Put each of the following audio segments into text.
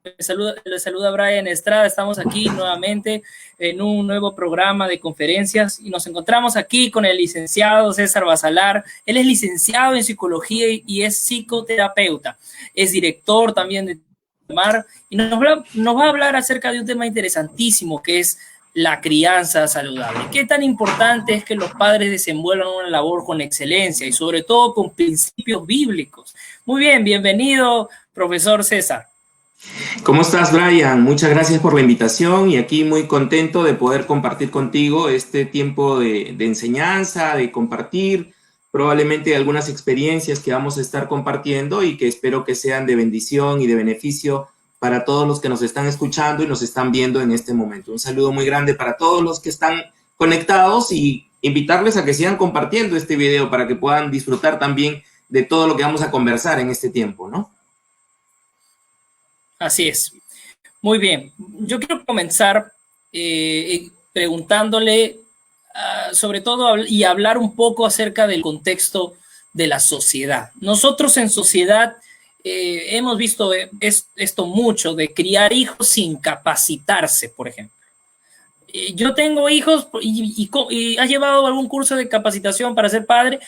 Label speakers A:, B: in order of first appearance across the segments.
A: Les saluda Brian Estrada. Estamos aquí nuevamente en un nuevo programa de conferencias y nos encontramos aquí con el licenciado César Basalar. Él es licenciado en psicología y es psicoterapeuta. Es director también de Mar y nos va a hablar acerca de un tema interesantísimo que es la crianza saludable. ¿Qué tan importante es que los padres desenvuelvan una labor con excelencia y sobre todo con principios bíblicos? Muy bien, bienvenido, profesor César.
B: ¿Cómo estás, Brian? Muchas gracias por la invitación y aquí muy contento de poder compartir contigo este tiempo de enseñanza, de compartir probablemente algunas experiencias que vamos a estar compartiendo y que espero que sean de bendición y de beneficio para todos los que nos están escuchando y nos están viendo en este momento. Un saludo muy grande para todos los que están conectados y invitarles a que sigan compartiendo este video para que puedan disfrutar también de todo lo que vamos a conversar en este tiempo, ¿no?
A: Así es. Muy bien. Yo quiero comenzar preguntándole sobre todo y hablar un poco acerca del contexto de la sociedad. Nosotros en sociedad hemos visto esto mucho, de criar hijos sin capacitarse, por ejemplo. Yo tengo hijos y ¿has llevado algún curso de capacitación para ser padre?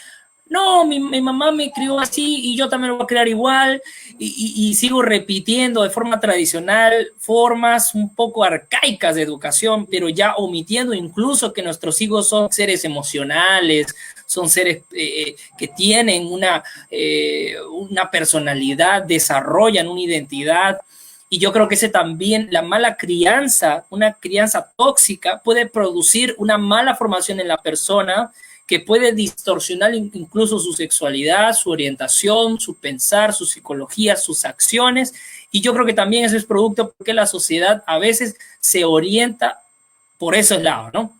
A: No, mi mamá me crió así y yo también lo voy a criar igual y sigo repitiendo de forma tradicional formas un poco arcaicas de educación, pero ya omitiendo incluso que nuestros hijos son seres emocionales, son seres que tienen una personalidad, desarrollan una identidad. Y yo creo que ese también, la mala crianza, una crianza tóxica, puede producir una mala formación en la persona, que puede distorsionar incluso su sexualidad, su orientación, su pensar, su psicología, sus acciones. Y yo creo que también eso es producto porque la sociedad a veces se orienta por esos lados, ¿no?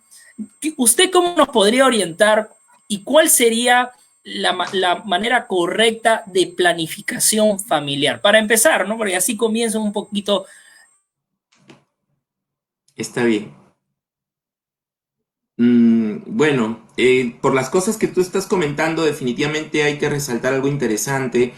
A: ¿Usted cómo nos podría orientar y cuál sería la manera correcta de planificación familiar? Para empezar, ¿no? Porque así comienza un poquito.
B: Está bien. Bueno, por las cosas que tú estás comentando, definitivamente hay que resaltar algo interesante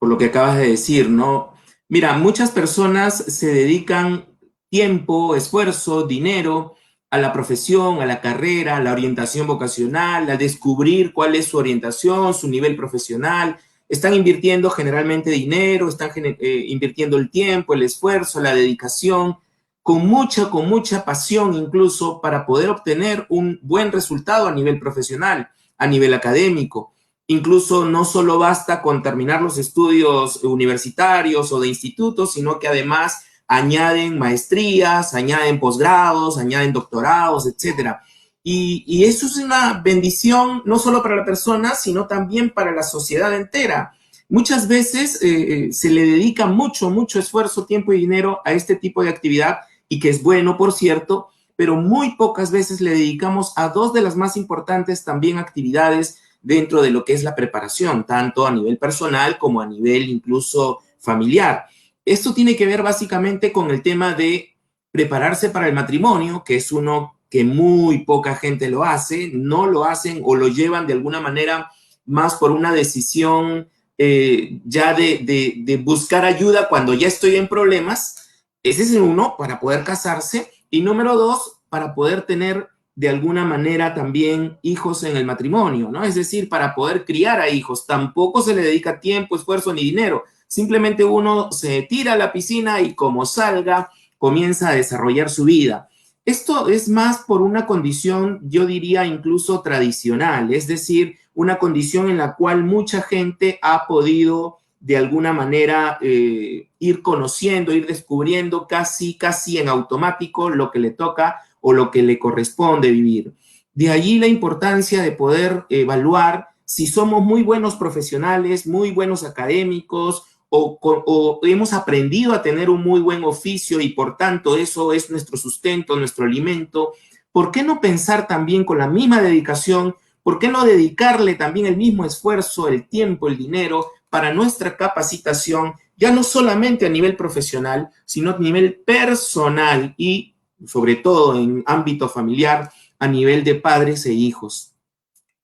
B: por lo que acabas de decir, ¿no? Mira, muchas personas se dedican tiempo, esfuerzo, dinero a la profesión, a la carrera, a la orientación vocacional, a descubrir cuál es su orientación, su nivel profesional. Están invirtiendo generalmente dinero, están invirtiendo el tiempo, el esfuerzo, la dedicación con mucha pasión incluso para poder obtener un buen resultado a nivel profesional, a nivel académico. Incluso no solo basta con terminar los estudios universitarios o de institutos, sino que además añaden maestrías, añaden posgrados, añaden doctorados, etc. Y eso es una bendición no solo para la persona, sino también para la sociedad entera. Muchas veces se le dedica mucho esfuerzo, tiempo y dinero a este tipo de actividad, y que es bueno, por cierto, pero muy pocas veces le dedicamos a dos de las más importantes también actividades dentro de lo que es la preparación, tanto a nivel personal como a nivel incluso familiar. Esto tiene que ver básicamente con el tema de prepararse para el matrimonio, que es uno que muy poca gente lo hace, no lo hacen o lo llevan de alguna manera más por una decisión ya de buscar ayuda cuando ya estoy en problemas. Ese es uno, para poder casarse. Y número dos, para poder tener de alguna manera también hijos en el matrimonio, ¿no? Es decir, para poder criar a hijos. Tampoco se le dedica tiempo, esfuerzo ni dinero. Simplemente uno se tira a la piscina y como salga, comienza a desarrollar su vida. Esto es más por una condición, yo diría incluso tradicional, es decir, una condición en la cual mucha gente ha podido de alguna manera ir conociendo, ir descubriendo casi en automático lo que le toca o lo que le corresponde vivir. De allí la importancia de poder evaluar si somos muy buenos profesionales, muy buenos académicos o hemos aprendido a tener un muy buen oficio y por tanto eso es nuestro sustento, nuestro alimento. ¿Por qué no pensar también con la misma dedicación? ¿Por qué no dedicarle también el mismo esfuerzo, el tiempo, el dinero para nuestra capacitación, ya no solamente a nivel profesional, sino a nivel personal y sobre todo en ámbito familiar, a nivel de padres e hijos?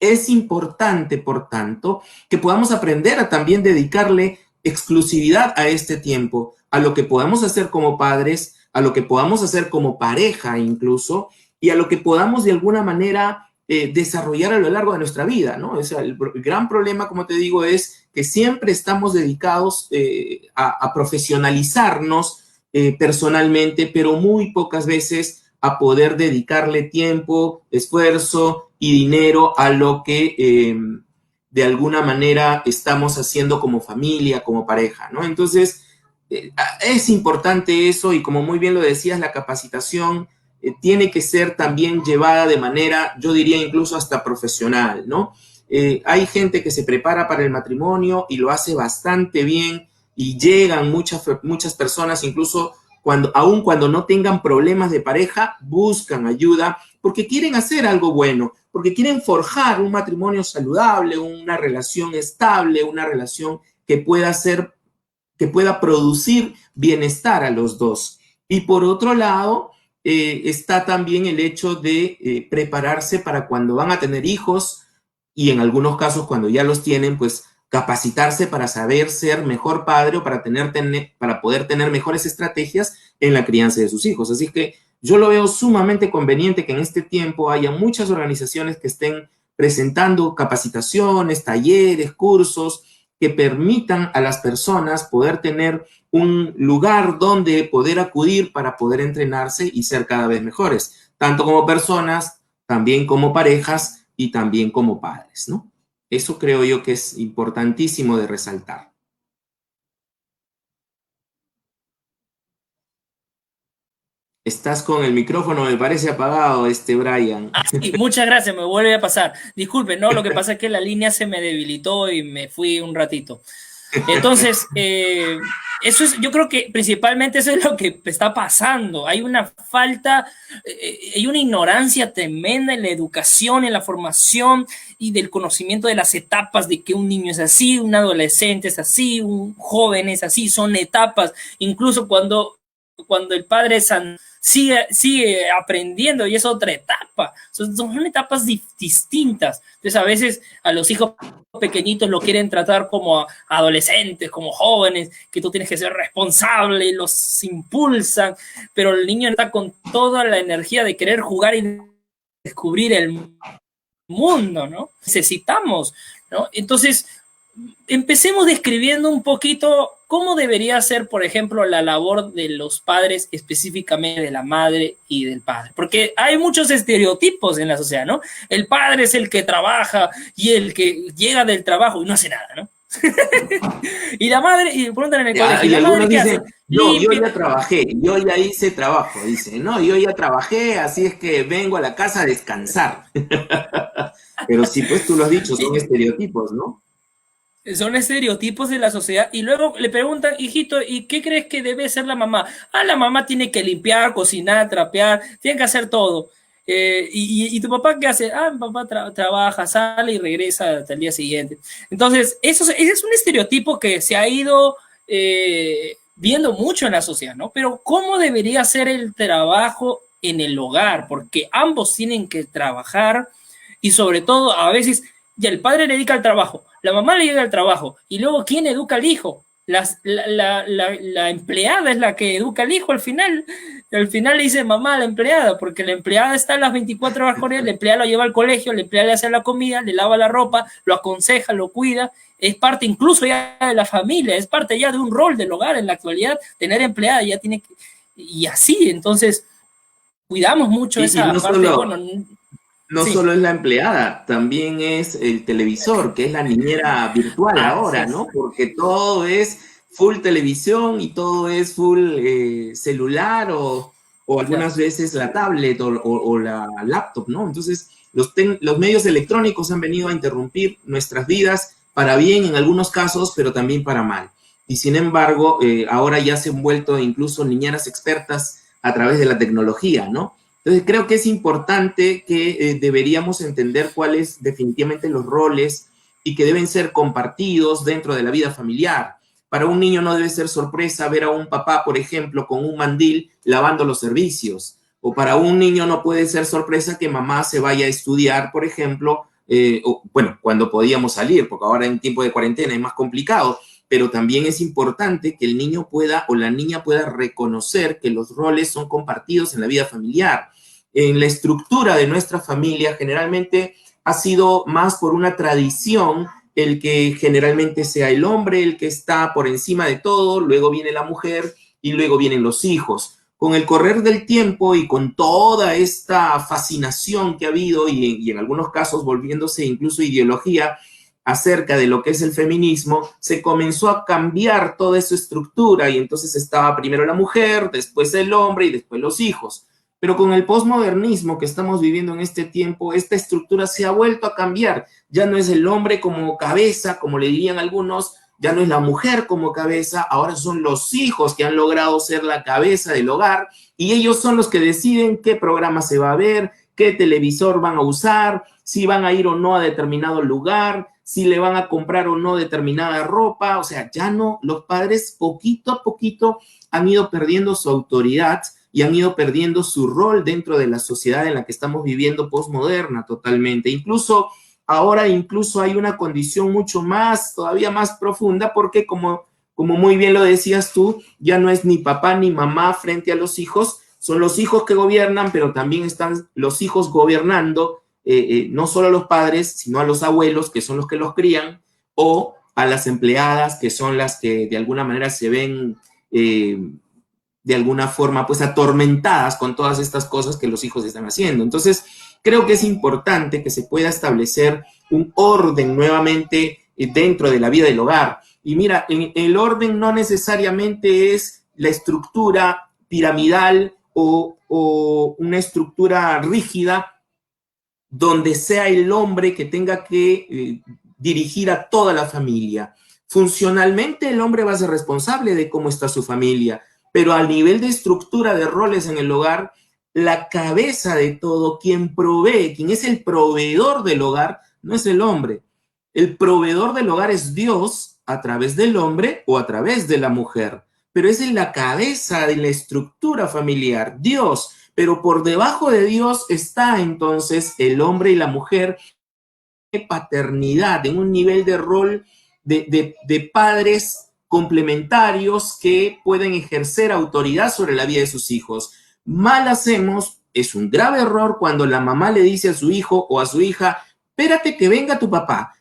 B: Es importante, por tanto, que podamos aprender a también dedicarle exclusividad a este tiempo, a lo que podamos hacer como padres, a lo que podamos hacer como pareja incluso, y a lo que podamos de alguna manera desarrollar a lo largo de nuestra vida, ¿no? O sea, el gran problema, como te digo, es que siempre estamos dedicados a profesionalizarnos personalmente, pero muy pocas veces a poder dedicarle tiempo, esfuerzo y dinero a lo que de alguna manera estamos haciendo como familia, como pareja, ¿no? Entonces, es importante eso y como muy bien lo decías, la capacitación tiene que ser también llevada de manera, yo diría incluso hasta profesional, ¿no? Hay gente que se prepara para el matrimonio y lo hace bastante bien y llegan muchas personas, incluso aun cuando no tengan problemas de pareja, buscan ayuda porque quieren hacer algo bueno, porque quieren forjar un matrimonio saludable, una relación estable, una relación que pueda producir bienestar a los dos. Y por otro lado, está también el hecho de prepararse para cuando van a tener hijos y en algunos casos cuando ya los tienen, pues capacitarse para saber ser mejor padre o para poder tener mejores estrategias en la crianza de sus hijos. Así que yo lo veo sumamente conveniente que en este tiempo haya muchas organizaciones que estén presentando capacitaciones, talleres, cursos que permitan a las personas poder tener un lugar donde poder acudir para poder entrenarse y ser cada vez mejores, tanto como personas, también como parejas y también como padres, ¿no? Eso creo yo que es importantísimo de resaltar. Estás con el micrófono, me parece apagado, Brian.
A: Ah, sí, muchas gracias, me vuelve a pasar. Disculpe, no, lo que pasa es que la línea se me debilitó y me fui un ratito. Entonces, eso es, yo creo que principalmente eso es lo que está pasando. Hay una falta, hay una ignorancia tremenda en la educación, en la formación y del conocimiento de las etapas de que un niño es así, un adolescente es así, un joven es así, son etapas. Incluso cuando el padre sigue aprendiendo y es otra etapa. Son etapas distintas. Entonces, a veces a los hijos pequeñitos lo quieren tratar como adolescentes, como jóvenes, que tú tienes que ser responsable y los impulsan, pero el niño está con toda la energía de querer jugar y descubrir el mundo, ¿no? Necesitamos, ¿no? Entonces, empecemos describiendo un poquito cómo debería ser, por ejemplo, la labor de los padres, específicamente de la madre y del padre. Porque hay muchos estereotipos en la sociedad, ¿no? El padre es el que trabaja y el que llega del trabajo y no hace nada, ¿no? Y la madre, y preguntan en el colegio,
B: Y
A: ¿la madre
B: algunos
A: qué hace?
B: dicen, no, yo ya trabajé, yo ya hice trabajo, dice, no, yo ya trabajé, así es que vengo a la casa a descansar. Pero sí, pues tú lo has dicho, son estereotipos, ¿no?
A: Son estereotipos de la sociedad y luego le preguntan, hijito, ¿y qué crees que debe ser la mamá? Ah, la mamá tiene que limpiar, cocinar, trapear, tiene que hacer todo. ¿Y tu papá qué hace? Ah, mi papá trabaja, sale y regresa hasta el día siguiente. Entonces, ese es un estereotipo que se ha ido viendo mucho en la sociedad, ¿no? Pero ¿cómo debería ser el trabajo en el hogar? Porque ambos tienen que trabajar y sobre todo a veces ya el padre le dedica al trabajo, la mamá le dedica al trabajo, y luego ¿quién educa al hijo? La empleada es la que educa al hijo al final le dice mamá a la empleada, porque la empleada está a las 24 horas con él, la empleada lo lleva al colegio, la empleada le hace la comida, le lava la ropa, lo aconseja, lo cuida, es parte incluso ya de la familia, es parte ya de un rol del hogar en la actualidad, tener empleada ya tiene que, y así, entonces cuidamos mucho
B: Y
A: esa
B: no
A: parte,
B: solo,
A: bueno,
B: no
A: sí.
B: solo es la empleada, también es el televisor, que es la niñera virtual
A: Así
B: ahora,
A: es.
B: ¿no? Porque todo es full televisión y todo es full celular o
A: Claro.
B: algunas veces la tablet o la laptop, ¿no? Entonces, los medios electrónicos han venido a interrumpir nuestras vidas para bien en algunos casos, pero también para mal. Y sin embargo, ahora ya se han vuelto incluso niñeras expertas a través de la tecnología, ¿no? Entonces creo que es importante que deberíamos entender cuáles definitivamente los roles y que deben ser compartidos dentro de la vida familiar. Para un niño no debe ser sorpresa ver a un papá, por ejemplo, con un mandil lavando los servicios. O para un niño no puede ser sorpresa que mamá se vaya a estudiar, por ejemplo, bueno, cuando podíamos salir, porque ahora en tiempo de cuarentena es más complicado, pero también es importante que el niño pueda o la niña pueda reconocer que los roles son compartidos en la vida familiar. En la estructura de nuestra familia generalmente ha sido más por una tradición el que generalmente sea el hombre el que está por encima de todo, luego viene la mujer y luego vienen los hijos. Con el correr del tiempo y con toda esta fascinación que ha habido y en algunos casos volviéndose incluso ideología acerca de lo que es el feminismo, se comenzó a cambiar toda esa estructura y entonces estaba primero la mujer, después el hombre y después los hijos. Pero con el posmodernismo que estamos viviendo en este tiempo, esta estructura se ha vuelto a cambiar. Ya no es el hombre como cabeza, como le dirían algunos, ya no es la mujer como cabeza, ahora son los hijos que han logrado ser la cabeza del hogar y ellos son los que deciden qué programa se va a ver, qué televisor van a usar, si van a ir o no a determinado lugar, si le van a comprar o no determinada ropa. O sea, ya no, los padres poquito a poquito han ido perdiendo su autoridad y han ido perdiendo su rol dentro de la sociedad en la que estamos viviendo posmoderna totalmente. Incluso ahora hay una condición mucho más, todavía más profunda, porque como muy bien lo decías tú, ya no es ni papá ni mamá frente a los hijos, son los hijos que gobiernan, pero también están los hijos gobernando, no solo a los padres, sino a los abuelos, que son los que los crían, o a las empleadas, que son las que de alguna manera se ven de alguna forma pues atormentadas con todas estas cosas que los hijos están haciendo. Entonces, creo que es importante que se pueda establecer un orden nuevamente dentro de la vida del hogar. Y mira, el orden no necesariamente es la estructura piramidal o una estructura rígida donde sea el hombre que tenga que dirigir a toda la familia. Funcionalmente el hombre va a ser responsable de cómo está su familia, pero a nivel de estructura de roles en el hogar, la cabeza de todo, quien provee, quien es el proveedor del hogar, no es el hombre. El proveedor del hogar es Dios a través del hombre o a través de la mujer, pero es en la cabeza de la estructura familiar, Dios. Pero por debajo de Dios está entonces el hombre y la mujer de paternidad, en un nivel de rol de padres complementarios que pueden ejercer autoridad sobre la vida de sus hijos. Mal hacemos, es un grave error cuando la mamá le dice a su hijo o a su hija, espérate que venga tu papá,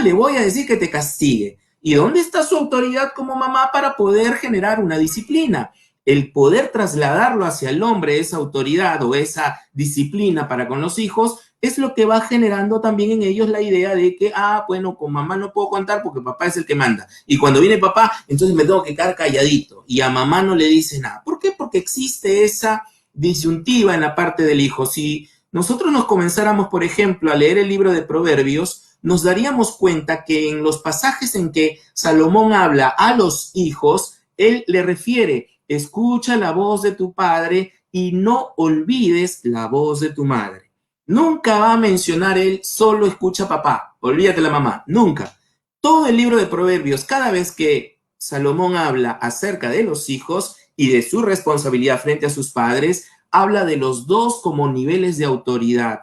B: le voy a decir que te castigue. ¿Y dónde está su autoridad como mamá para poder generar una disciplina? El poder trasladarlo hacia el hombre, esa autoridad o esa disciplina para con los hijos, es lo que va generando también en ellos la idea de que, bueno, con mamá no puedo contar porque papá es el que manda. Y cuando viene papá, entonces me tengo que quedar calladito. Y a mamá no le dice nada. ¿Por qué? Porque existe esa disyuntiva en la parte del hijo. Si nosotros nos comenzáramos, por ejemplo, a leer el libro de Proverbios, nos daríamos cuenta que en los pasajes en que Salomón habla a los hijos, él le refiere, escucha la voz de tu padre y no olvides la voz de tu madre. Nunca va a mencionar él, solo escucha papá, olvídate la mamá, nunca. Todo el libro de Proverbios, cada vez que Salomón habla acerca de los hijos y de su responsabilidad frente a sus padres, habla de los dos como niveles de autoridad.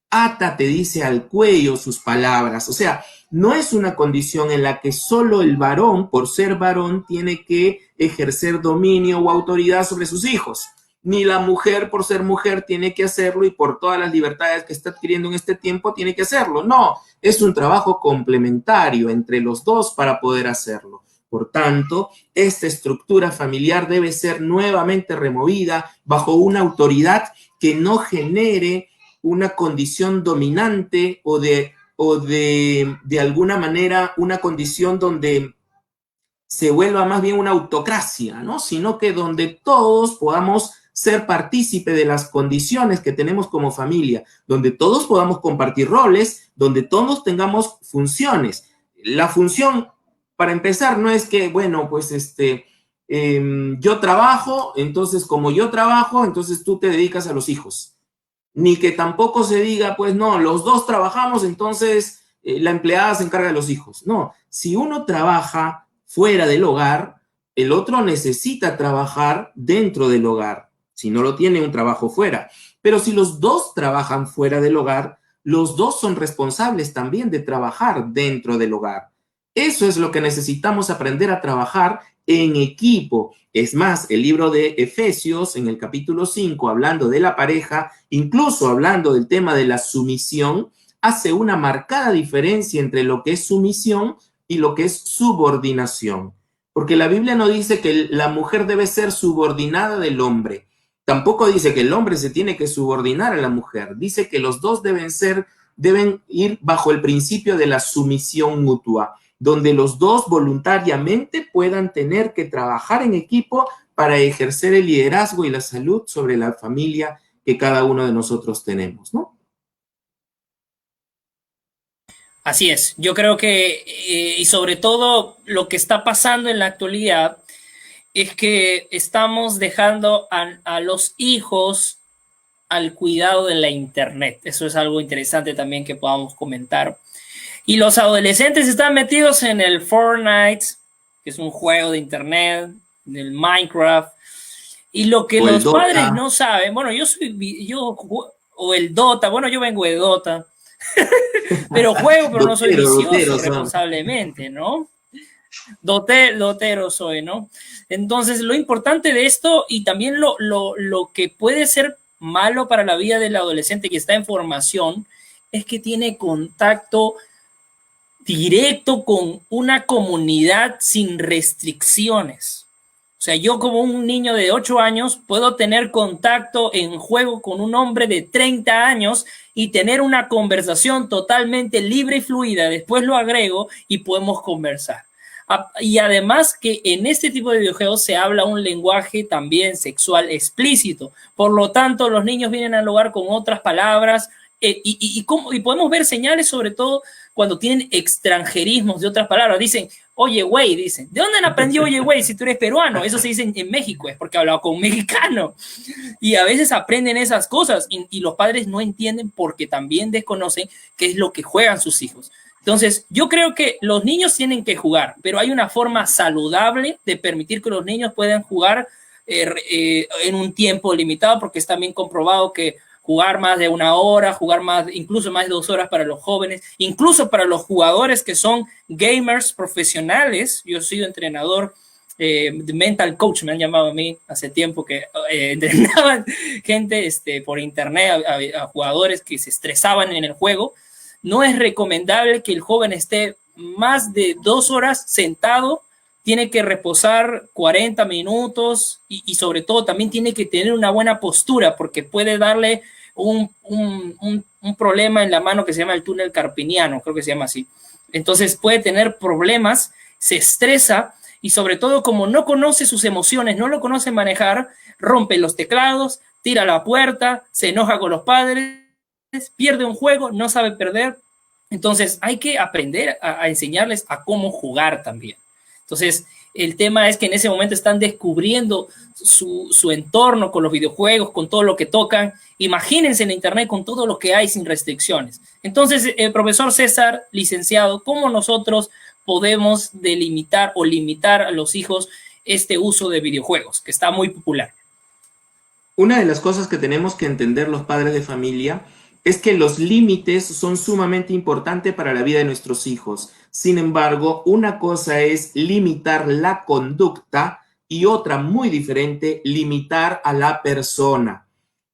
B: Ata, te dice al cuello sus palabras, o sea, no es una condición en la que solo el varón, por ser varón, tiene que ejercer dominio o autoridad sobre sus hijos. Ni la mujer, por ser mujer, tiene que hacerlo y por todas las libertades que está adquiriendo en este tiempo, tiene que hacerlo. No, es un trabajo complementario entre los dos para poder hacerlo. Por tanto, esta estructura familiar debe ser nuevamente removida bajo una autoridad que no genere una condición dominante o de alguna manera una condición donde se vuelva más bien una autocracia, ¿no? Sino que donde todos podamos ser partícipe de las condiciones que tenemos como familia, donde todos podamos compartir roles, donde todos tengamos funciones. La función, para empezar, no es que, bueno, pues yo trabajo, entonces como yo trabajo, entonces tú te dedicas a los hijos. Ni que tampoco se diga, pues no, los dos trabajamos, entonces la empleada se encarga de los hijos. No, si uno trabaja fuera del hogar, el otro necesita trabajar dentro del hogar, si no lo tiene un trabajo fuera. Pero si los dos trabajan fuera del hogar, los dos son responsables también de trabajar dentro del hogar. Eso es lo que necesitamos aprender a trabajar en equipo. Es más, el libro de Efesios, en el capítulo 5, hablando de la pareja, incluso hablando del tema de la sumisión, hace una marcada diferencia entre lo que es sumisión y lo que es subordinación. Porque la Biblia no dice que la mujer debe ser subordinada del hombre. Tampoco dice que el hombre se tiene que subordinar a la mujer. Dice que los dos deben ir bajo el principio de la sumisión mutua, donde los dos voluntariamente puedan tener que trabajar en equipo para ejercer el liderazgo y la salud sobre la familia que cada uno de nosotros tenemos, ¿no?
A: Así es, yo creo que, y sobre todo lo que está pasando en la actualidad, es que estamos dejando a los hijos al cuidado de la internet. Eso es algo interesante también que podamos comentar. Y los adolescentes están metidos en el Fortnite, que es un juego de internet, en el Minecraft, y lo que
B: O el
A: los padres
B: Dota.
A: no saben, bueno, o el Dota, bueno, yo vengo de Dota, pero juego, pero no soy vicioso
B: Doteros son.
A: responsablemente, ¿no? Dotero soy, ¿no? Entonces, lo importante de esto y también lo que puede ser malo para la vida del adolescente que está en formación es que tiene contacto directo con una comunidad sin restricciones. O sea, yo como un niño de 8 años puedo tener contacto en juego con un hombre de 30 años y tener una conversación totalmente libre y fluida. Después lo agrego y podemos conversar. Y además que en este tipo de videojuegos se habla un lenguaje también sexual explícito. Por lo tanto, los niños vienen al hogar con otras palabras y podemos ver señales, sobre todo cuando tienen extranjerismos de otras palabras. Dicen, oye, güey, dicen. ¿De dónde han aprendido oye, güey, si tú eres peruano? Eso se dice en México, es porque he hablado con un mexicano. Y a veces aprenden esas cosas y los padres no entienden porque también desconocen qué es lo que juegan sus hijos. Entonces, yo creo que los niños tienen que jugar, pero hay una forma saludable de permitir que los niños puedan jugar en un tiempo limitado, porque es también comprobado que jugar más de 1 hora, jugar más, incluso más de 2 horas para los jóvenes, incluso para los jugadores que son gamers profesionales. Yo he sido entrenador de mental coach, me han llamado a mí hace tiempo que entrenaban gente por internet a jugadores que se estresaban en el juego. No es recomendable que el joven esté más de 2 horas sentado, tiene que reposar 40 minutos y sobre todo también tiene que tener una buena postura porque puede darle un problema en la mano que se llama el túnel carpiniano, creo que se llama así. Entonces puede tener problemas, se estresa y sobre todo como no conoce sus emociones, no lo conoce manejar, rompe los teclados, tira la puerta, se enoja con los padres, pierde un juego, no sabe perder. Entonces hay que aprender a enseñarles a cómo jugar también. Entonces el tema es que en ese momento están descubriendo su entorno con los videojuegos, con todo lo que tocan. Imagínense en internet con todo lo que hay sin restricciones. Entonces, profesor César, licenciado, ¿cómo nosotros podemos delimitar o limitar a los hijos este uso de videojuegos, que está muy popular?
B: Una de las cosas que tenemos que entender los padres de familia es que los límites son sumamente importantes para la vida de nuestros hijos. Sin embargo, una cosa es limitar la conducta y otra muy diferente, limitar a la persona.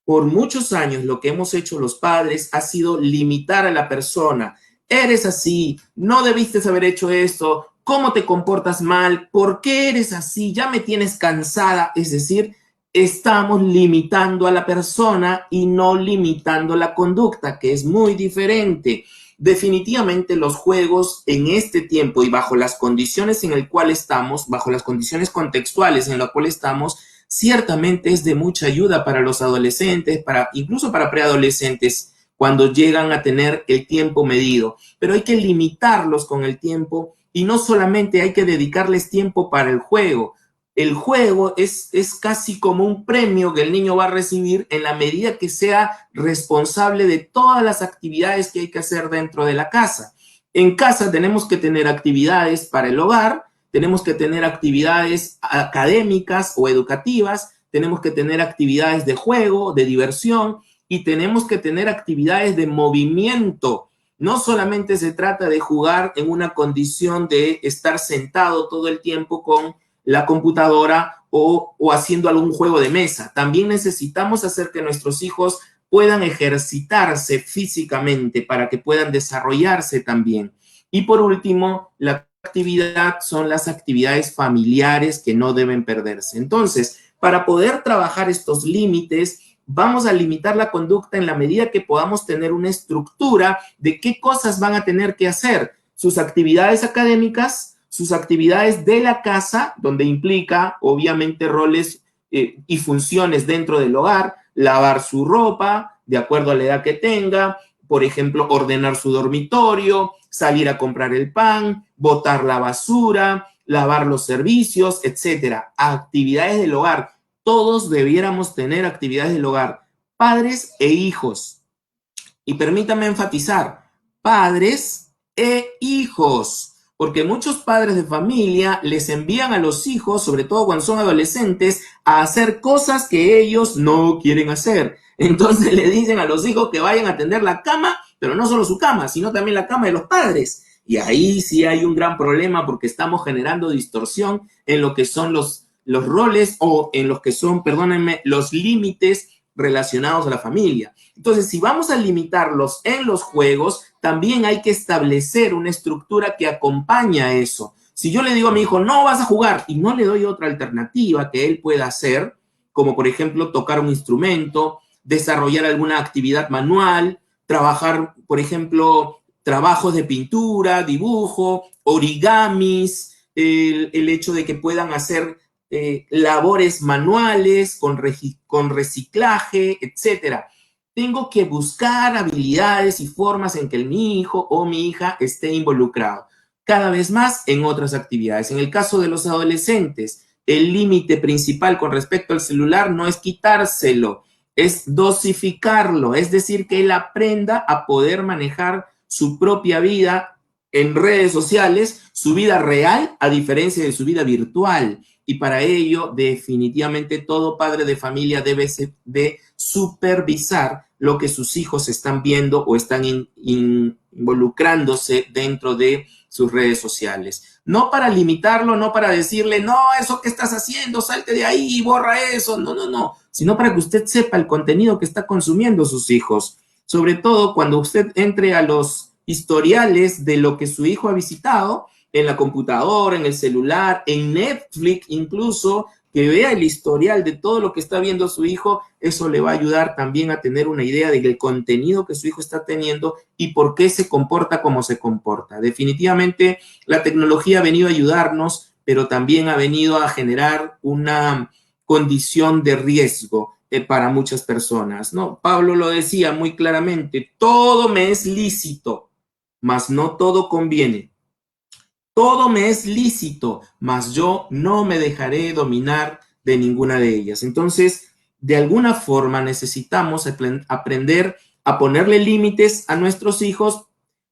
B: Por muchos años lo que hemos hecho los padres ha sido limitar a la persona. Eres así, no debiste haber hecho esto, ¿cómo te comportas mal? ¿Por qué eres así? Ya me tienes cansada. Es decir, estamos limitando a la persona y no limitando la conducta, que es muy diferente. Definitivamente los juegos en este tiempo y bajo las condiciones en el cual estamos, bajo las condiciones contextuales en las cuales estamos, ciertamente es de mucha ayuda para los adolescentes, incluso para preadolescentes, cuando llegan a tener el tiempo medido. Pero hay que limitarlos con el tiempo y no solamente hay que dedicarles tiempo para el juego. El juego es casi como un premio que el niño va a recibir en la medida que sea responsable de todas las actividades que hay que hacer dentro de la casa. En casa tenemos que tener actividades para el hogar, tenemos que tener actividades académicas o educativas, tenemos que tener actividades de juego, de diversión y tenemos que tener actividades de movimiento. No solamente se trata de jugar en una condición de estar sentado todo el tiempo con la computadora o haciendo algún juego de mesa. También necesitamos hacer que nuestros hijos puedan ejercitarse físicamente para que puedan desarrollarse también. Y por último, la actividad son las actividades familiares que no deben perderse. Entonces, para poder trabajar estos límites, vamos a limitar la conducta en la medida que podamos tener una estructura de qué cosas van a tener que hacer, sus actividades académicas, sus actividades de la casa, donde implica obviamente roles y funciones dentro del hogar, lavar su ropa de acuerdo a la edad que tenga, por ejemplo, ordenar su dormitorio, salir a comprar el pan, botar la basura, lavar los servicios, etcétera. Actividades del hogar. Todos debiéramos tener actividades del hogar, padres e hijos. Y permítame enfatizar, padres e hijos, porque muchos padres de familia les envían a los hijos, sobre todo cuando son adolescentes, a hacer cosas que ellos no quieren hacer. Entonces le dicen a los hijos que vayan a tender la cama, pero no solo su cama, sino también la cama de los padres. Y ahí sí hay un gran problema porque estamos generando distorsión en lo que son los roles o en los que son, perdónenme, los límites relacionados a la familia. Entonces, si vamos a limitarlos en los juegos, también hay que establecer una estructura que acompañe a eso. Si yo le digo a mi hijo, no vas a jugar, y no le doy otra alternativa que él pueda hacer, como por ejemplo tocar un instrumento, desarrollar alguna actividad manual, trabajar, por ejemplo, trabajos de pintura, dibujo, origamis, el hecho de que puedan hacer labores manuales con reciclaje, etcétera. Tengo que buscar habilidades y formas en que mi hijo o mi hija esté involucrado. Cada vez más en otras actividades. En el caso de los adolescentes, el límite principal con respecto al celular no es quitárselo, es dosificarlo, es decir, que él aprenda a poder manejar su propia vida en redes sociales, su vida real, a diferencia de su vida virtual. Y para ello, definitivamente, todo padre de familia debe de supervisar lo que sus hijos están viendo o están involucrándose dentro de sus redes sociales. No para limitarlo, no para decirle, no, eso que estás haciendo, salte de ahí y borra eso. No, no, no. Sino para que usted sepa el contenido que está consumiendo sus hijos. Sobre todo cuando usted entre a los historiales de lo que su hijo ha visitado, en la computadora, en el celular, en Netflix incluso, que vea el historial de todo lo que está viendo su hijo, eso le va a ayudar también a tener una idea del contenido que su hijo está teniendo y por qué se comporta como se comporta. Definitivamente la tecnología ha venido a ayudarnos, pero también ha venido a generar una condición de riesgo para muchas personas, ¿no? Pablo lo decía muy claramente, todo me es lícito, mas no todo conviene. Todo me es lícito, mas yo no me dejaré dominar de ninguna de ellas. Entonces, de alguna forma necesitamos aprender a ponerle límites a nuestros hijos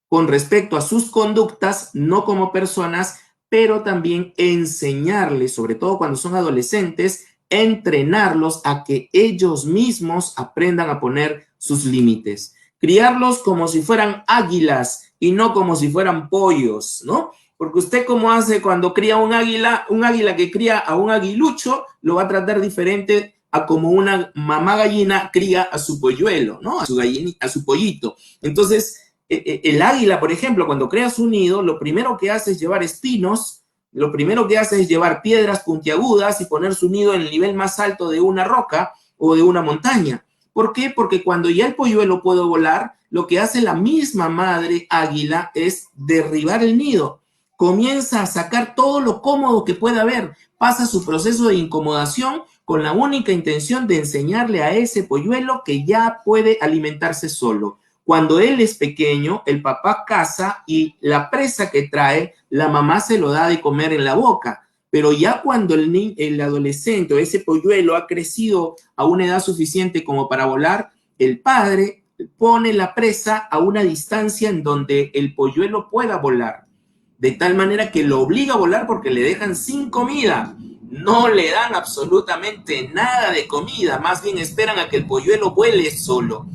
B: con respecto a sus conductas, no como personas, pero también enseñarles, sobre todo cuando son adolescentes, entrenarlos a que ellos mismos aprendan a poner sus límites. Criarlos como si fueran águilas y no como si fueran pollos, ¿no? Porque usted cómo hace cuando cría un águila que cría a un aguilucho, lo va a tratar diferente a como una mamá gallina cría a su polluelo, ¿no? A su pollito. Entonces, el águila, por ejemplo, cuando crea su nido, lo primero que hace es llevar espinos, lo primero que hace es llevar piedras puntiagudas y poner su nido en el nivel más alto de una roca o de una montaña. ¿Por qué? Porque cuando ya el polluelo puede volar, lo que hace la misma madre águila es derribar el nido. Comienza a sacar todo lo cómodo que pueda haber, pasa su proceso de incomodación con la única intención de enseñarle a ese polluelo que ya puede alimentarse solo. Cuando él es pequeño, el papá caza y la presa que trae, la mamá se lo da de comer en la boca. Pero ya cuando el adolescente o ese polluelo ha crecido a una edad suficiente como para volar, el padre pone la presa a una distancia en donde el polluelo pueda volar. De tal manera que lo obliga a volar porque le dejan sin comida. No le dan absolutamente nada de comida, más bien esperan a que el polluelo vuele solo.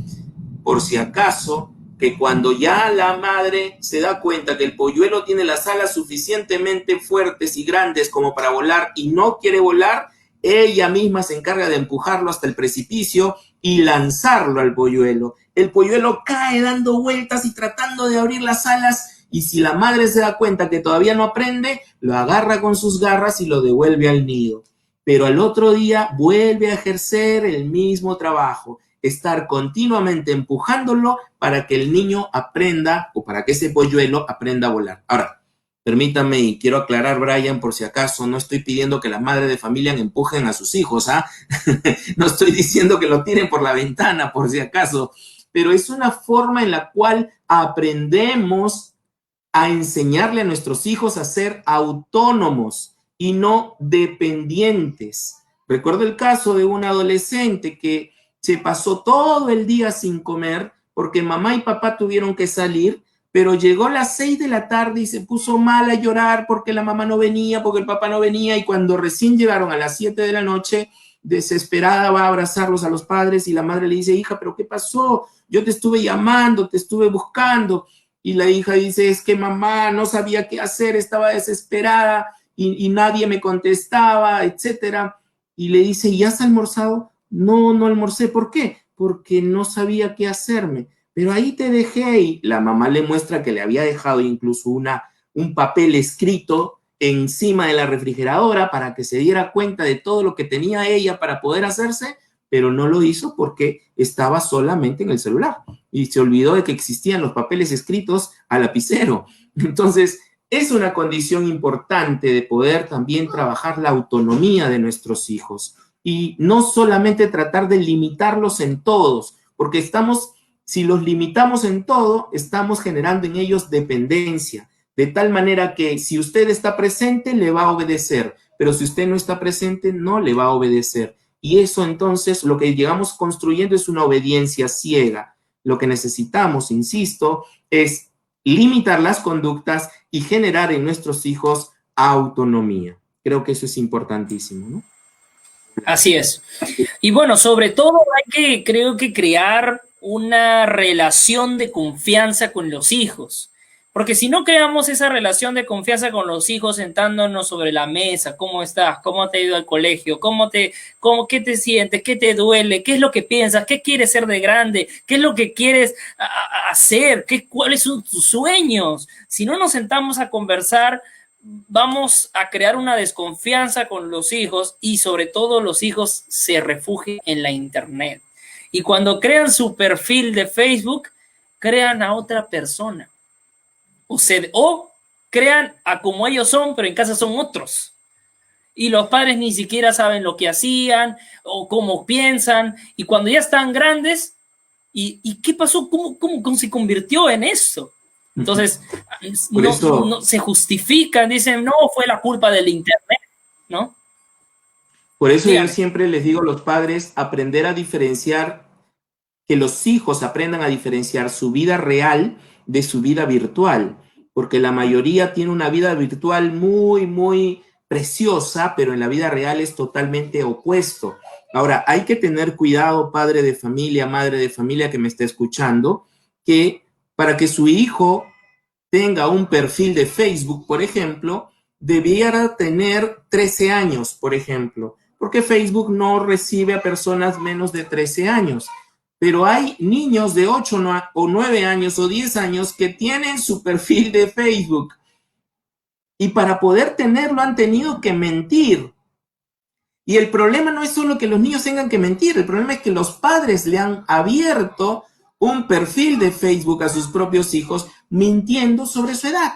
B: Por si acaso que cuando ya la madre se da cuenta que el polluelo tiene las alas suficientemente fuertes y grandes como para volar y no quiere volar, ella misma se encarga de empujarlo hasta el precipicio y lanzarlo al polluelo. El polluelo cae dando vueltas y tratando de abrir las alas, y si la madre se da cuenta que todavía no aprende, lo agarra con sus garras y lo devuelve al nido. Pero al otro día vuelve a ejercer el mismo trabajo, estar continuamente empujándolo para que el niño aprenda, o para que ese polluelo aprenda a volar. Ahora, permítame y quiero aclarar, Brian, por si acaso, no estoy pidiendo que las madres de familia empujen a sus hijos, ¿ah? No estoy diciendo que lo tiren por la ventana, por si acaso, pero es una forma en la cual aprendemos a enseñarle a nuestros hijos a ser autónomos y no dependientes. Recuerdo el caso de un adolescente que se pasó todo el día sin comer porque mamá y papá tuvieron que salir, pero llegó a las 6 de la tarde y se puso mal a llorar porque la mamá no venía, porque el papá no venía, y cuando recién llegaron a las 7 de la noche, desesperada va a abrazarlos a los padres y la madre le dice: hija, ¿pero qué pasó? Yo te estuve llamando, te estuve buscando. Y la hija dice: es que mamá no sabía qué hacer, estaba desesperada y nadie me contestaba, etcétera. Y le dice: ¿y has almorzado? No, no almorcé. ¿Por qué? Porque no sabía qué hacerme. Pero ahí te dejé. Y la mamá le muestra que le había dejado incluso un papel escrito encima de la refrigeradora para que se diera cuenta de todo lo que tenía ella para poder hacerse, pero no lo hizo porque estaba solamente en el celular y se olvidó de que existían los papeles escritos a lapicero. Entonces, es una condición importante de poder también trabajar la autonomía de nuestros hijos y no solamente tratar de limitarlos en todos, porque si los limitamos en todo, estamos generando en ellos dependencia, de tal manera que si usted está presente, le va a obedecer, pero si usted no está presente, no le va a obedecer. Y eso entonces, lo que llegamos construyendo es una obediencia ciega. Lo que necesitamos, insisto, es limitar las conductas y generar en nuestros hijos autonomía. Creo que eso es importantísimo, ¿no?
A: Así es. Y bueno, sobre todo creo que crear una relación de confianza con los hijos. Porque si no creamos esa relación de confianza con los hijos sentándonos sobre la mesa, ¿cómo estás? ¿Cómo te ha ido al colegio? ¿Qué te sientes? ¿Qué te duele? ¿Qué es lo que piensas? ¿Qué quieres ser de grande? ¿Qué es lo que quieres hacer? ¿Cuáles son tus sueños? Si no nos sentamos a conversar, vamos a crear una desconfianza con los hijos y sobre todo los hijos se refugian en la internet. Y cuando crean su perfil de Facebook, crean a otra persona. O crean a como ellos son, pero en casa son otros. Y los padres ni siquiera saben lo que hacían o cómo piensan. Y cuando ya están grandes, ¿y qué pasó? ¿Cómo se convirtió en eso? Entonces, no se justifican, dicen: no, fue la culpa del internet, ¿no?
B: Por eso yo siempre les digo a los padres, aprender a diferenciar, que los hijos aprendan a diferenciar su vida real de su vida virtual, porque la mayoría tiene una vida virtual muy, muy preciosa, pero en la vida real es totalmente opuesto. Ahora, hay que tener cuidado, padre de familia, madre de familia que me está escuchando, que para que su hijo tenga un perfil de Facebook, por ejemplo, debiera tener 13 años, por ejemplo, porque Facebook no recibe a personas menos de 13 años. Pero hay niños de 8 o 9 años o 10 años que tienen su perfil de Facebook. Y para poder tenerlo han tenido que mentir. Y el problema no es solo que los niños tengan que mentir, el problema es que los padres le han abierto un perfil de Facebook a sus propios hijos mintiendo sobre su edad.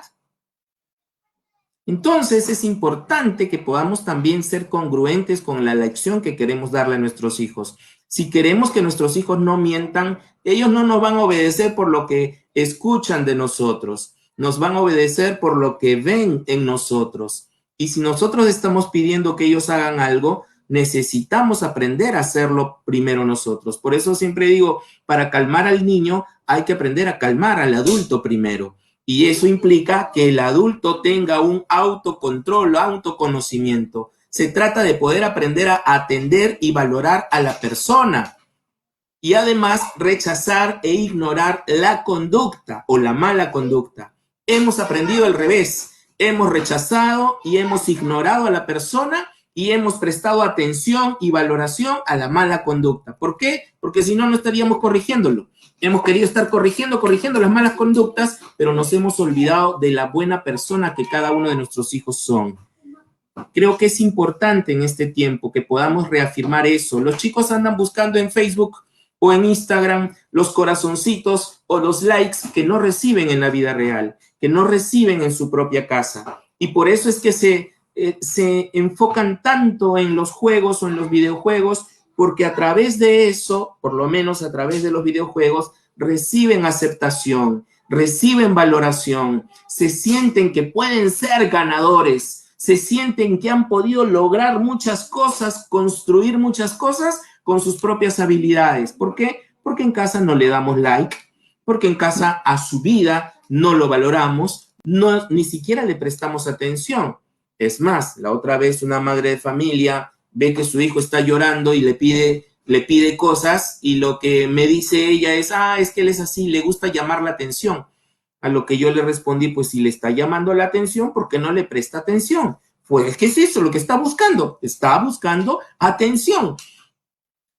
B: Entonces es importante que podamos también ser congruentes con la lección que queremos darle a nuestros hijos. Si queremos que nuestros hijos no mientan, ellos no nos van a obedecer por lo que escuchan de nosotros, nos van a obedecer por lo que ven en nosotros. Y si nosotros estamos pidiendo que ellos hagan algo, necesitamos aprender a hacerlo primero nosotros. Por eso siempre digo, para calmar al niño hay que aprender a calmar al adulto primero. Y eso implica que el adulto tenga un autocontrol, autoconocimiento. Se trata de poder aprender a atender y valorar a la persona. y además rechazar e ignorar la conducta o la mala conducta. Hemos aprendido al revés, hemos rechazado y hemos ignorado a la persona y hemos prestado atención y valoración a la mala conducta. ¿Por qué? Porque si no, no estaríamos corrigiéndolo. Hemos querido estar corrigiendo las malas conductas, pero nos hemos olvidado de la buena persona que cada uno de nuestros hijos son. Creo que es importante en este tiempo que podamos reafirmar eso. Los chicos andan buscando en Facebook o en Instagram los corazoncitos o los likes que no reciben en la vida real, que no reciben en su propia casa. Y por eso es que se enfocan tanto en los juegos o en los videojuegos, porque a través de eso, por lo menos a través de los videojuegos, reciben aceptación, reciben valoración, se sienten que pueden ser ganadores, se sienten que han podido lograr muchas cosas, construir muchas cosas con sus propias habilidades. ¿Por qué? Porque en casa no le damos like, porque en casa a su vida no lo valoramos, no, ni siquiera le prestamos atención. Es más, la otra vez una madre de familia ve que su hijo está llorando y le pide cosas y lo que me dice ella es que él es así, le gusta llamar la atención. A lo que yo le respondí, pues si le está llamando la atención, ¿por qué no le presta atención? Pues, ¿qué es eso? Lo que está buscando atención.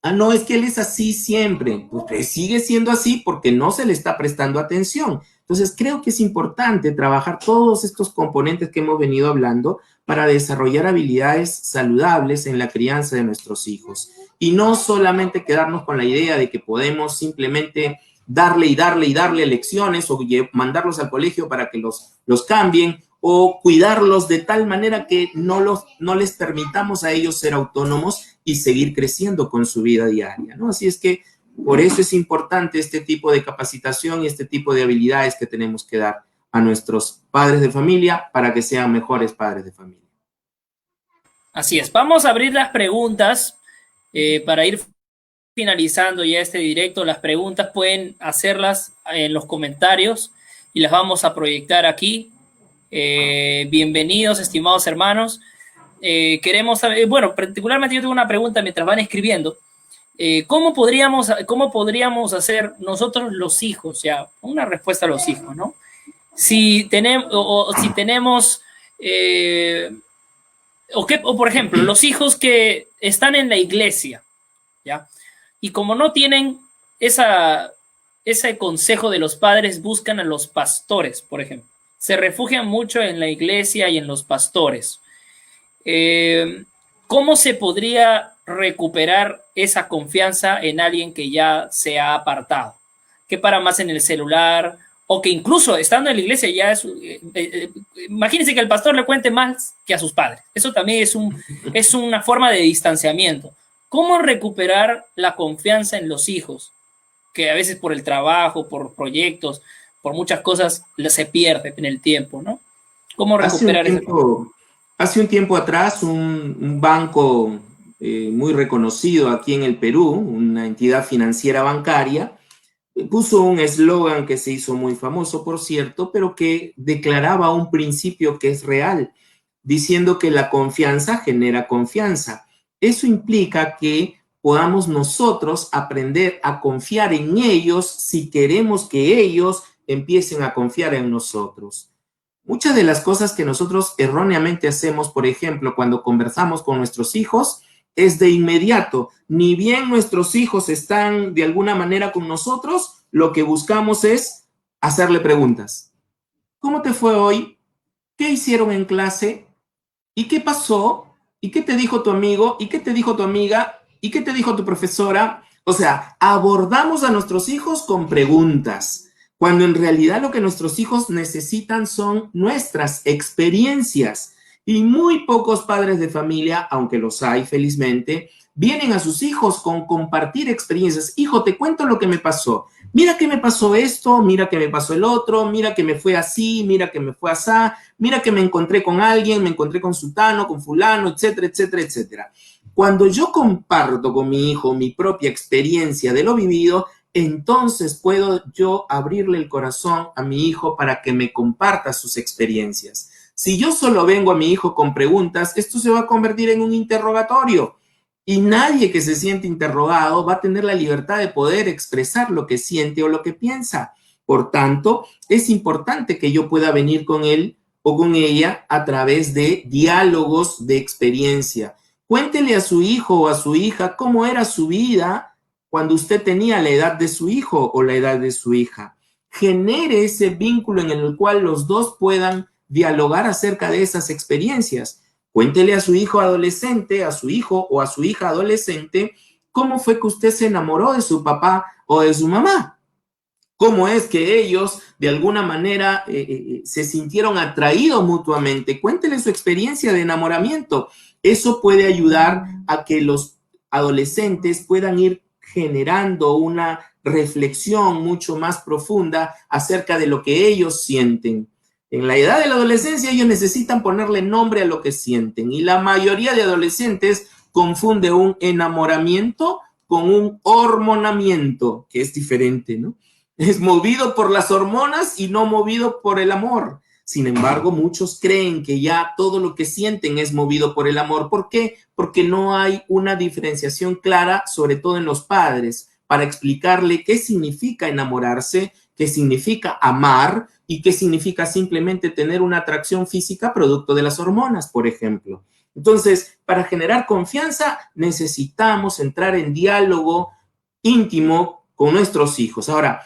B: Ah, no, es que él es así siempre. Pues sigue siendo así porque no se le está prestando atención. Entonces, creo que es importante trabajar todos estos componentes que hemos venido hablando para desarrollar habilidades saludables en la crianza de nuestros hijos. Y no solamente quedarnos con la idea de que podemos simplemente darle lecciones o mandarlos al colegio para que los cambien o cuidarlos de tal manera que no les permitamos a ellos ser autónomos y seguir creciendo con su vida diaria, ¿no? Así es que por eso es importante este tipo de capacitación y este tipo de habilidades que tenemos que dar a nuestros padres de familia para que sean mejores padres de familia.
A: Así es. Vamos a abrir las preguntas para ir finalizando ya este directo. Las preguntas pueden hacerlas en los comentarios y las vamos a proyectar aquí. Bienvenidos, estimados hermanos. Queremos saber, bueno, particularmente yo tengo una pregunta mientras van escribiendo. ¿Cómo podríamos hacer nosotros los hijos? Ya, una respuesta a los hijos, ¿no? Si tenemos, por ejemplo, los hijos que están en la iglesia, ¿ya? Y como no tienen ese consejo de los padres, buscan a los pastores, por ejemplo. Se refugian mucho en la iglesia y en los pastores. ¿Cómo se podría recuperar esa confianza en alguien que ya se ha apartado? Que para más en el celular, o que incluso estando en la iglesia ya es... imagínense que el pastor le cuente más que a sus padres. Eso también es una forma de distanciamiento. ¿Cómo recuperar la confianza en los hijos? Que a veces por el trabajo, por proyectos, por muchas cosas se pierde en el tiempo, ¿no? ¿Cómo recuperar eso?
B: Hace un tiempo atrás, un banco muy reconocido aquí en el Perú, una entidad financiera bancaria, puso un eslogan que se hizo muy famoso, por cierto, pero que declaraba un principio que es real, diciendo que la confianza genera confianza. Eso implica que podamos nosotros aprender a confiar en ellos si queremos que ellos empiecen a confiar en nosotros. Muchas de las cosas que nosotros erróneamente hacemos, por ejemplo, cuando conversamos con nuestros hijos, es de inmediato. Ni bien nuestros hijos están de alguna manera con nosotros, lo que buscamos es hacerle preguntas. ¿Cómo te fue hoy? ¿Qué hicieron en clase? ¿Y qué pasó? ¿Y qué te dijo tu amigo? ¿Y qué te dijo tu amiga? ¿Y qué te dijo tu profesora? O sea, abordamos a nuestros hijos con preguntas, cuando en realidad lo que nuestros hijos necesitan son nuestras experiencias. Y muy pocos padres de familia, aunque los hay felizmente, vienen a sus hijos con compartir experiencias. Hijo, te cuento lo que me pasó. Mira que me pasó esto, mira que me pasó el otro, mira que me fue así, mira que me fue asá, mira que me encontré con alguien, me encontré con sutano, con fulano, etcétera, etcétera, etcétera. Cuando yo comparto con mi hijo mi propia experiencia de lo vivido, entonces puedo yo abrirle el corazón a mi hijo para que me comparta sus experiencias. Si yo solo vengo a mi hijo con preguntas, esto se va a convertir en un interrogatorio. Y nadie que se siente interrogado va a tener la libertad de poder expresar lo que siente o lo que piensa. Por tanto, es importante que yo pueda venir con él o con ella a través de diálogos de experiencia. Cuéntele a su hijo o a su hija cómo era su vida cuando usted tenía la edad de su hijo o la edad de su hija. Genere ese vínculo en el cual los dos puedan dialogar acerca de esas experiencias. Cuéntele a su hijo adolescente, a su hijo o a su hija adolescente, cómo fue que usted se enamoró de su papá o de su mamá. Cómo es que ellos de alguna manera se sintieron atraídos mutuamente. Cuéntele su experiencia de enamoramiento. Eso puede ayudar a que los adolescentes puedan ir generando una reflexión mucho más profunda acerca de lo que ellos sienten. En la edad de la adolescencia ellos necesitan ponerle nombre a lo que sienten y la mayoría de adolescentes confunde un enamoramiento con un hormonamiento, que es diferente, ¿no? Es movido por las hormonas y no movido por el amor. Sin embargo, muchos creen que ya todo lo que sienten es movido por el amor. ¿Por qué? Porque no hay una diferenciación clara, sobre todo en los padres, para explicarle qué significa enamorarse, qué significa amar y qué significa simplemente tener una atracción física producto de las hormonas, por ejemplo. Entonces, para generar confianza necesitamos entrar en diálogo íntimo con nuestros hijos. Ahora,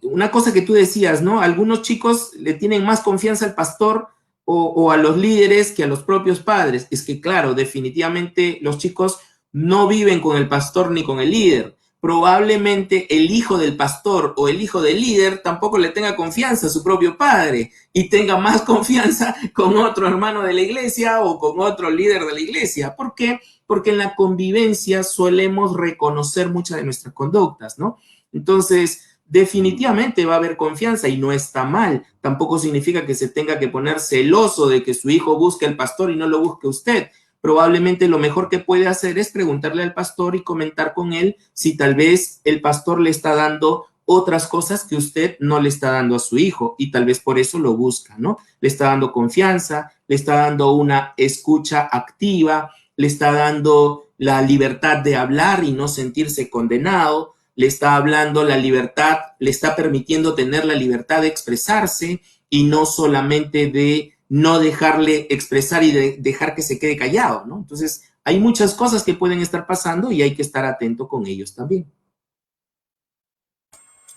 B: una cosa que tú decías, ¿no? Algunos chicos le tienen más confianza al pastor o a los líderes que a los propios padres. Es que, claro, definitivamente los chicos no viven con el pastor ni con el líder. Probablemente el hijo del pastor o el hijo del líder tampoco le tenga confianza a su propio padre y tenga más confianza con otro hermano de la iglesia o con otro líder de la iglesia. ¿Por qué? Porque en la convivencia solemos reconocer muchas de nuestras conductas, ¿no? Entonces, definitivamente va a haber confianza y no está mal. Tampoco significa que se tenga que poner celoso de que su hijo busque al pastor y no lo busque usted. Probablemente lo mejor que puede hacer es preguntarle al pastor y comentar con él si tal vez el pastor le está dando otras cosas que usted no le está dando a su hijo y tal vez por eso lo busca, ¿no? Le está dando confianza, le está dando una escucha activa, le está dando la libertad de hablar y no sentirse condenado, le está hablando la libertad, le está permitiendo tener la libertad de expresarse y no solamente de no dejarle expresar y de dejar que se quede callado, ¿no? Entonces, hay muchas cosas que pueden estar pasando y hay que estar atento con ellos también.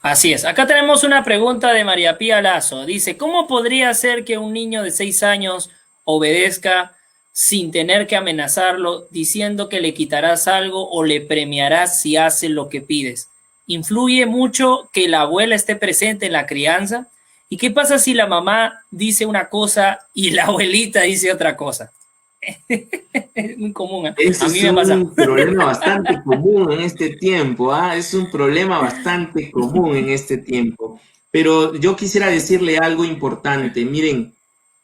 A: Así es. Acá tenemos una pregunta de María Pía Lazo. Dice, ¿cómo podría ser que un niño de 6 años obedezca sin tener que amenazarlo, diciendo que le quitarás algo o le premiarás si hace lo que pides? ¿Influye mucho que la abuela esté presente en la crianza? ¿Y qué pasa si la mamá dice una cosa y la abuelita dice otra cosa? Es muy común, ¿eh?
B: Ese
A: A mí
B: es
A: me pasa.
B: un problema bastante común en este tiempo, ¿ah? Es un problema bastante común en este tiempo. Pero yo quisiera decirle algo importante. Miren,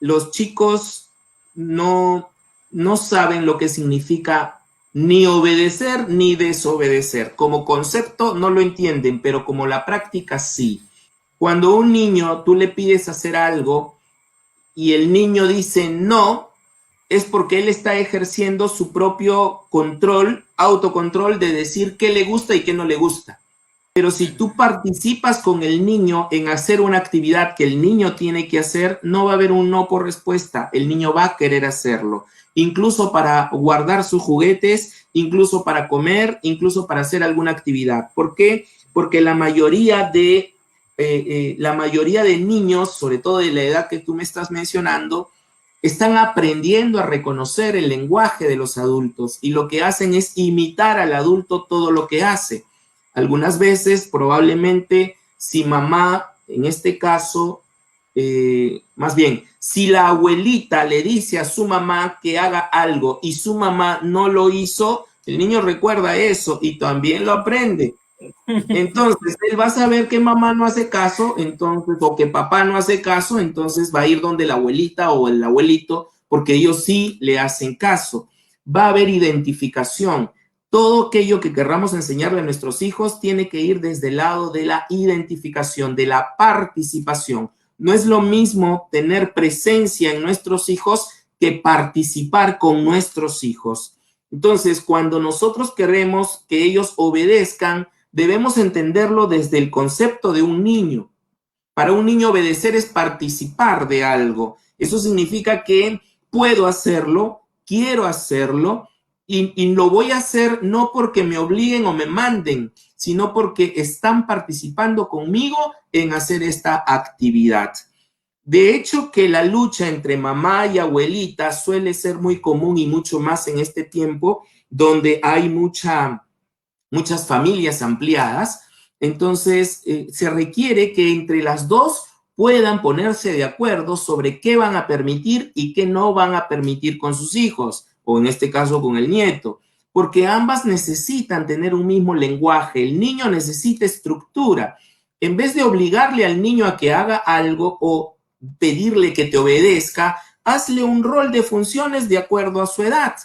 B: los chicos no saben lo que significa ni obedecer ni desobedecer. Como concepto no lo entienden, pero como la práctica sí. Cuando a un niño tú le pides hacer algo y el niño dice no, es porque él está ejerciendo su propio control, autocontrol de decir qué le gusta y qué no le gusta. Pero si tú participas con el niño en hacer una actividad que el niño tiene que hacer, no va a haber un no por respuesta. El niño va a querer hacerlo, incluso para guardar sus juguetes, incluso para comer, incluso para hacer alguna actividad. ¿Por qué? Porque la mayoría de niños, sobre todo de la edad que tú me estás mencionando, están aprendiendo a reconocer el lenguaje de los adultos y lo que hacen es imitar al adulto todo lo que hace. Algunas veces, probablemente, si mamá, en este caso, más bien, si la abuelita le dice a su mamá que haga algo y su mamá no lo hizo, el niño recuerda eso y también lo aprende. Entonces, él va a saber que mamá no hace caso, entonces, o que papá no hace caso, entonces va a ir donde la abuelita o el abuelito, porque ellos sí le hacen caso. Va a haber identificación. Todo aquello que querramos enseñarle a nuestros hijos tiene que ir desde el lado de la identificación, de la participación. No es lo mismo tener presencia en nuestros hijos que participar con nuestros hijos. Entonces, cuando nosotros queremos que ellos obedezcan, debemos entenderlo desde el concepto de un niño. Para un niño obedecer es participar de algo. Eso significa que puedo hacerlo, quiero hacerlo y lo voy a hacer no porque me obliguen o me manden, sino porque están participando conmigo en hacer esta actividad. De hecho, que la lucha entre mamá y abuelita suele ser muy común y mucho más en este tiempo donde hay muchas familias ampliadas. Entonces, se requiere que entre las dos puedan ponerse de acuerdo sobre qué van a permitir y qué no van a permitir con sus hijos, o en este caso con el nieto, porque ambas necesitan tener un mismo lenguaje. El niño necesita estructura. En vez de obligarle al niño a que haga algo o pedirle que te obedezca, hazle un rol de funciones de acuerdo a su edad.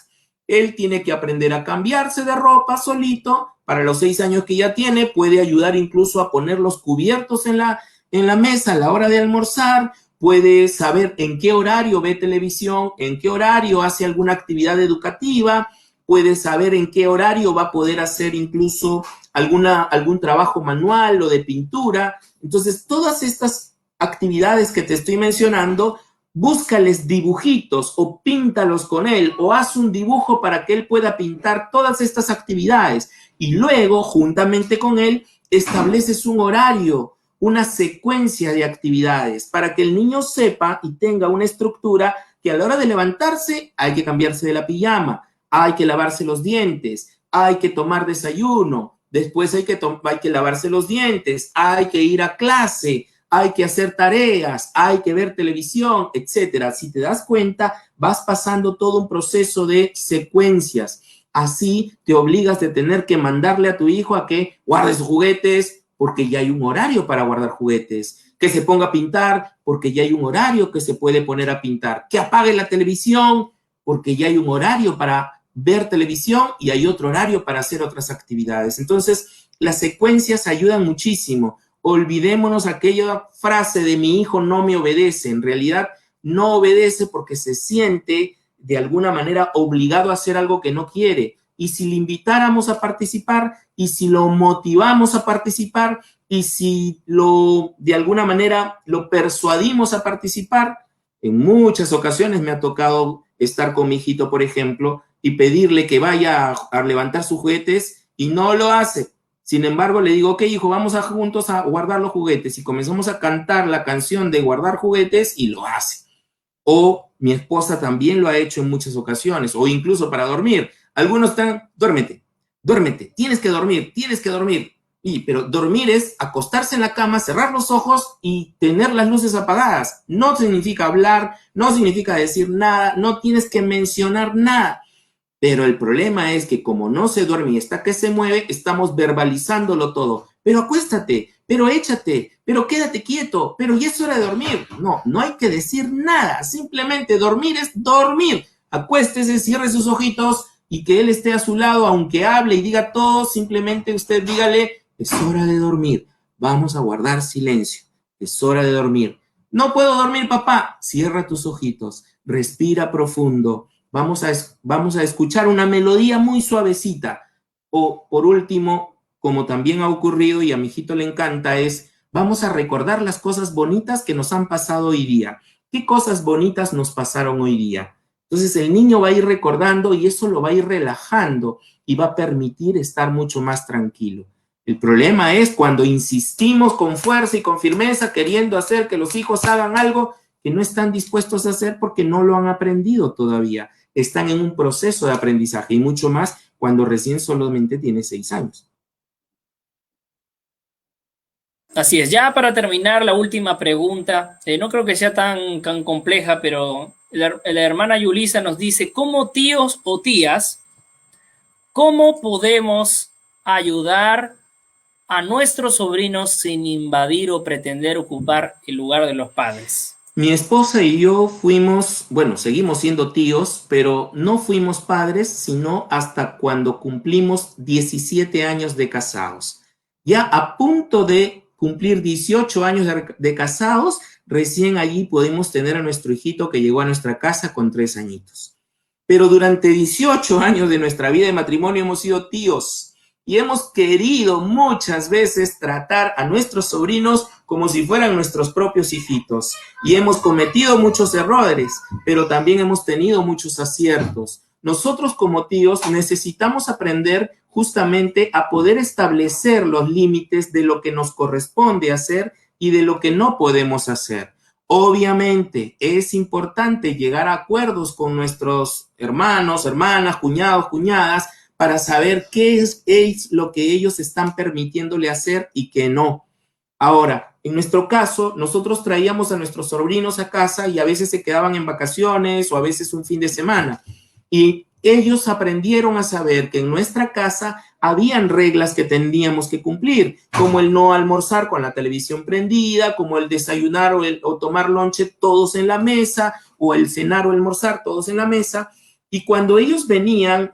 B: Él tiene que aprender a cambiarse de ropa solito. Para los 6 años que ya tiene, puede ayudar incluso a poner los cubiertos en la mesa a la hora de almorzar. Puede saber en qué horario ve televisión, en qué horario hace alguna actividad educativa. Puede saber en qué horario va a poder hacer incluso algún trabajo manual o de pintura. Entonces, todas estas actividades que te estoy mencionando, búscales dibujitos o píntalos con él o haz un dibujo para que él pueda pintar todas estas actividades y luego, juntamente con él, estableces un horario, una secuencia de actividades para que el niño sepa y tenga una estructura que a la hora de levantarse hay que cambiarse de la pijama, hay que lavarse los dientes, hay que tomar desayuno, después hay que lavarse los dientes, hay que ir a clase, hay que hacer tareas, hay que ver televisión, etcétera. Si te das cuenta, vas pasando todo un proceso de secuencias. Así te obligas de tener que mandarle a tu hijo a que guarde sus juguetes porque ya hay un horario para guardar juguetes, que se ponga a pintar porque ya hay un horario que se puede poner a pintar, que apague la televisión porque ya hay un horario para ver televisión y hay otro horario para hacer otras actividades. Entonces, las secuencias ayudan muchísimo. Olvidémonos aquella frase de mi hijo no me obedece. En realidad, no obedece porque se siente de alguna manera obligado a hacer algo que no quiere. Y si le invitáramos a participar, y si lo motivamos a participar, y si de alguna manera lo persuadimos a participar, en muchas ocasiones me ha tocado estar con mi hijito, por ejemplo, y pedirle que vaya a levantar sus juguetes y no lo hace. Sin embargo, le digo, ok, hijo, vamos juntos a guardar los juguetes. Y comenzamos a cantar la canción de guardar juguetes y lo hace. O mi esposa también lo ha hecho en muchas ocasiones, o incluso para dormir. Algunos están, duérmete, duérmete, tienes que dormir, tienes que dormir. Pero dormir es acostarse en la cama, cerrar los ojos y tener las luces apagadas. No significa hablar, no significa decir nada, no tienes que mencionar nada. Pero el problema es que como no se duerme y está que se mueve, estamos verbalizándolo todo. Pero acuéstate, pero échate, pero quédate quieto, pero ya es hora de dormir. No, no hay que decir nada. Simplemente dormir es dormir. Acuéstese, cierre sus ojitos y que él esté a su lado, aunque hable y diga todo, simplemente usted dígale, es hora de dormir. Vamos a guardar silencio. Es hora de dormir. No puedo dormir, papá. Cierra tus ojitos, respira profundo. Vamos a escuchar una melodía muy suavecita. O, por último, como también ha ocurrido y a mi hijito le encanta, vamos a recordar las cosas bonitas que nos han pasado hoy día. ¿Qué cosas bonitas nos pasaron hoy día? Entonces el niño va a ir recordando y eso lo va a ir relajando y va a permitir estar mucho más tranquilo. El problema es cuando insistimos con fuerza y con firmeza queriendo hacer que los hijos hagan algo que no están dispuestos a hacer porque no lo han aprendido todavía. Están en un proceso de aprendizaje y mucho más cuando recién solamente tiene 6 años.
A: Así es, ya para terminar la última pregunta, no creo que sea tan compleja, pero la hermana Yulisa nos dice, ¿cómo tíos o tías, cómo podemos ayudar a nuestros sobrinos sin invadir o pretender ocupar el lugar de los padres?
B: Mi esposa y yo fuimos, bueno, seguimos siendo tíos, pero no fuimos padres, sino hasta cuando cumplimos 17 años de casados. Ya a punto de cumplir 18 años de casados, recién allí pudimos tener a nuestro hijito que llegó a nuestra casa con 3 añitos. pero durante 18 años de nuestra vida de matrimonio hemos sido tíos y hemos querido muchas veces tratar a nuestros sobrinos como si fueran nuestros propios hijitos. Y hemos cometido muchos errores, pero también hemos tenido muchos aciertos. Nosotros como tíos necesitamos aprender justamente a poder establecer los límites de lo que nos corresponde hacer y de lo que no podemos hacer. Obviamente es importante llegar a acuerdos con nuestros hermanos, hermanas, cuñados, cuñadas, para saber qué es lo que ellos están permitiéndole hacer y qué no. Ahora, en nuestro caso, nosotros traíamos a nuestros sobrinos a casa y a veces se quedaban en vacaciones o a veces un fin de semana. Y ellos aprendieron a saber que en nuestra casa habían reglas que teníamos que cumplir, como el no almorzar con la televisión prendida, como el desayunar o tomar lonche todos en la mesa, o el cenar o almorzar todos en la mesa. Y cuando ellos venían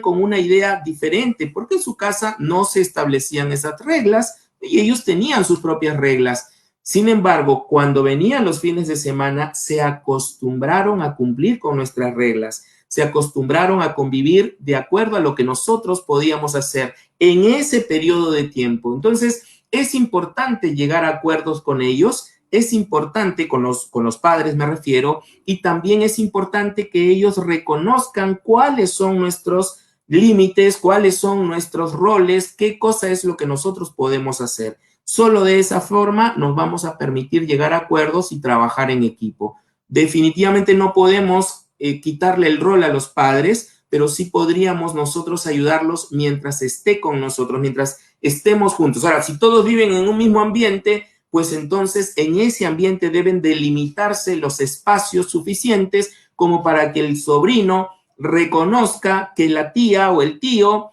B: con una idea diferente, porque en su casa no se establecían esas reglas y ellos tenían sus propias reglas. Sin embargo, cuando venían los fines de semana, se acostumbraron a cumplir con nuestras reglas, se acostumbraron a convivir de acuerdo a lo que nosotros podíamos hacer en ese periodo de tiempo. Entonces, es importante llegar a acuerdos con ellos, es importante con los padres me refiero, y también es importante que ellos reconozcan cuáles son nuestros límites, cuáles son nuestros roles, qué cosa es lo que nosotros podemos hacer. Solo de esa forma nos vamos a permitir llegar a acuerdos y trabajar en equipo. Definitivamente no podemos quitarle el rol a los padres, pero sí podríamos nosotros ayudarlos mientras esté con nosotros, mientras estemos juntos. Ahora, si todos viven en un mismo ambiente, pues entonces en ese ambiente deben delimitarse los espacios suficientes como para que el sobrino reconozca que la tía o el tío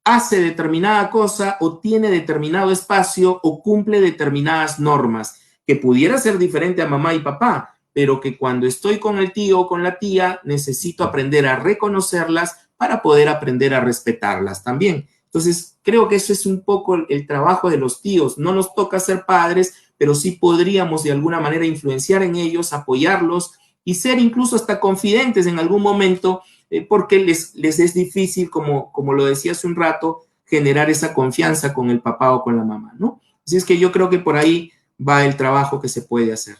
B: hace determinada cosa o tiene determinado espacio o cumple determinadas normas, que pudiera ser diferente a mamá y papá, pero que cuando estoy con el tío o con la tía necesito aprender a reconocerlas para poder aprender a respetarlas también. Entonces, creo que eso es un poco el trabajo de los tíos. No nos toca ser padres, pero sí podríamos de alguna manera influenciar en ellos, apoyarlos y ser incluso hasta confidentes en algún momento, porque les es difícil, como lo decía hace un rato, generar esa confianza con el papá o con la mamá, ¿no? Así es que yo creo que por ahí va el trabajo que se puede hacer.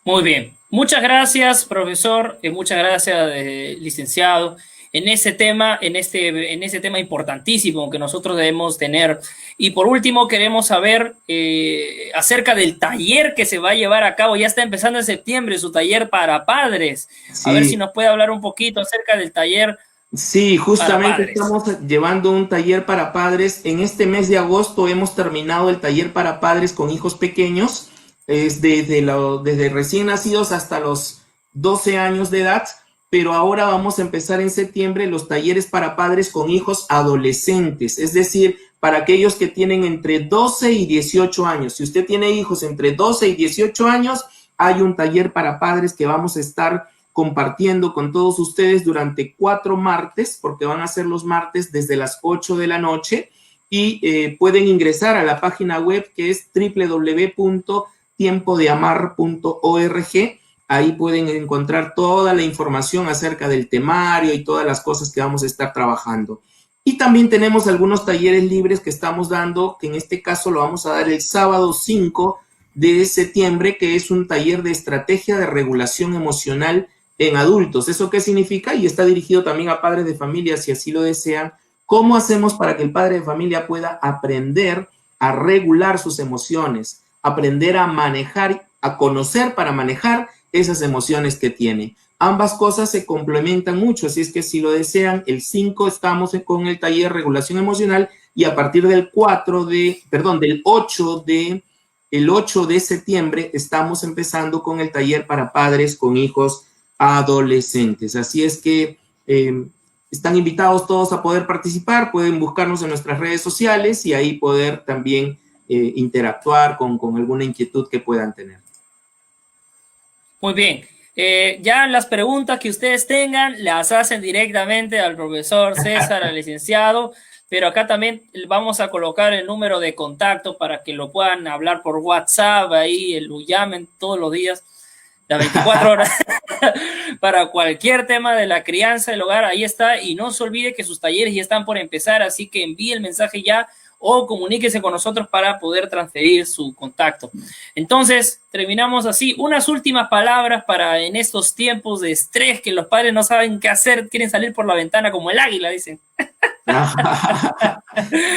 A: Muy bien. Muchas gracias, profesor, muchas gracias, licenciado, en ese tema, en ese tema importantísimo que nosotros debemos tener. Y por último, queremos saber acerca del taller que se va a llevar a cabo. Ya está empezando en septiembre su taller para padres.
B: Sí.
A: A ver si nos puede hablar un poquito acerca del taller.
B: Sí, justamente estamos llevando un taller para padres. En este mes de agosto hemos terminado el taller para padres con hijos pequeños, es desde recién nacidos hasta los 12 años de edad, pero ahora vamos a empezar en septiembre los talleres para padres con hijos adolescentes, es decir, para aquellos que tienen entre 12 y 18 años. Si usted tiene hijos entre 12 y 18 años, hay un taller para padres que vamos a estar compartiendo con todos ustedes durante 4 martes, porque van a ser los martes desde las 8 de la noche, y pueden ingresar a la página web que es www.tiempodeamar.org. Ahí pueden encontrar toda la información acerca del temario y todas las cosas que vamos a estar trabajando. Y también tenemos algunos talleres libres que estamos dando, que en este caso lo vamos a dar el sábado 5 de septiembre, que es un taller de estrategia de regulación emocional en adultos. ¿Eso qué significa? Y está dirigido también a padres de familia, si así lo desean. ¿Cómo hacemos para que el padre de familia pueda aprender a regular sus emociones, aprender a manejar, a conocer para manejar esas emociones que tiene? Ambas cosas se complementan mucho, así es que si lo desean, el 5 estamos con el taller regulación emocional y a partir del 8 de septiembre estamos empezando con el taller para padres con hijos adolescentes. Así es que están invitados todos a poder participar, pueden buscarnos en nuestras redes sociales y ahí poder también interactuar con alguna inquietud que puedan tener.
A: Muy bien. Ya las preguntas que ustedes tengan las hacen directamente al profesor César, al licenciado, pero acá también vamos a colocar el número de contacto para que lo puedan hablar por WhatsApp, ahí lo llamen todos los días. las 24 horas para cualquier tema de la crianza del hogar, ahí está. Y no se olvide que sus talleres ya están por empezar, así que envíe el mensaje ya o comuníquese con nosotros para poder transferir su contacto. Entonces, terminamos así. Unas últimas palabras para en estos tiempos de estrés que los padres no saben qué hacer, quieren salir por la ventana como el águila, dicen.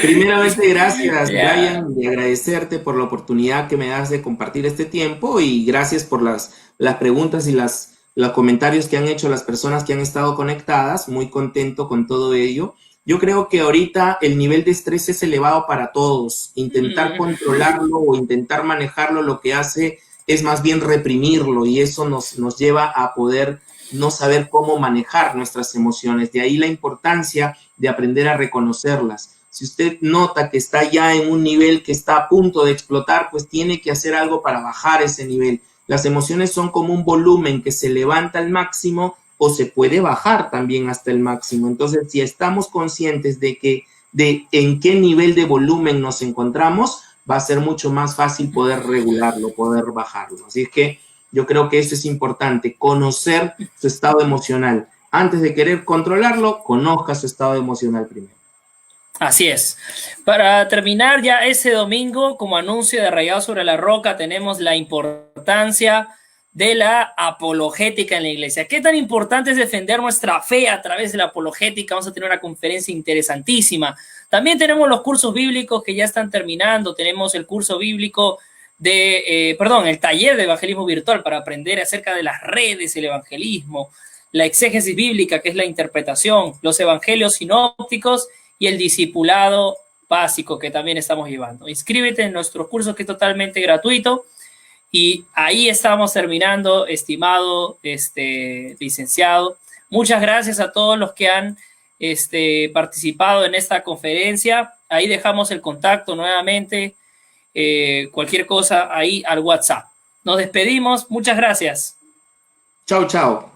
B: Primeramente, gracias, Brian, y agradecerte por la oportunidad que me das de compartir este tiempo y gracias por las preguntas y los comentarios que han hecho las personas que han estado conectadas. Muy contento con todo ello. Yo creo que ahorita el nivel de estrés es elevado para todos. Intentar controlarlo o intentar manejarlo lo que hace es más bien reprimirlo y eso nos lleva a poder no saber cómo manejar nuestras emociones. De ahí la importancia de aprender a reconocerlas. Si usted nota que está ya en un nivel que está a punto de explotar, pues tiene que hacer algo para bajar ese nivel. Las emociones son como un volumen que se levanta al máximo o se puede bajar también hasta el máximo. Entonces, si estamos conscientes de en qué nivel de volumen nos encontramos, va a ser mucho más fácil poder regularlo, poder bajarlo. Así es que yo creo que eso es importante, conocer su estado emocional. Antes de querer controlarlo, conozca su estado emocional primero.
A: Así es. Para terminar ya ese domingo, como anuncio de Arraigados sobre la Roca, tenemos la importancia de la apologética en la iglesia. ¿Qué tan importante es defender nuestra fe a través de la apologética? Vamos a tener una conferencia interesantísima. También tenemos los cursos bíblicos que ya están terminando. Tenemos el curso bíblico el taller de evangelismo virtual para aprender acerca de las redes, el evangelismo, la exégesis bíblica, que es la interpretación, los evangelios sinópticos y el discipulado básico que también estamos llevando. Inscríbete en nuestros cursos que es totalmente gratuito. Y ahí estamos terminando, estimado licenciado. Muchas gracias a todos los que han participado en esta conferencia. Ahí dejamos el contacto nuevamente. Cualquier cosa ahí al WhatsApp. Nos despedimos. Muchas gracias.
B: Chao, chao.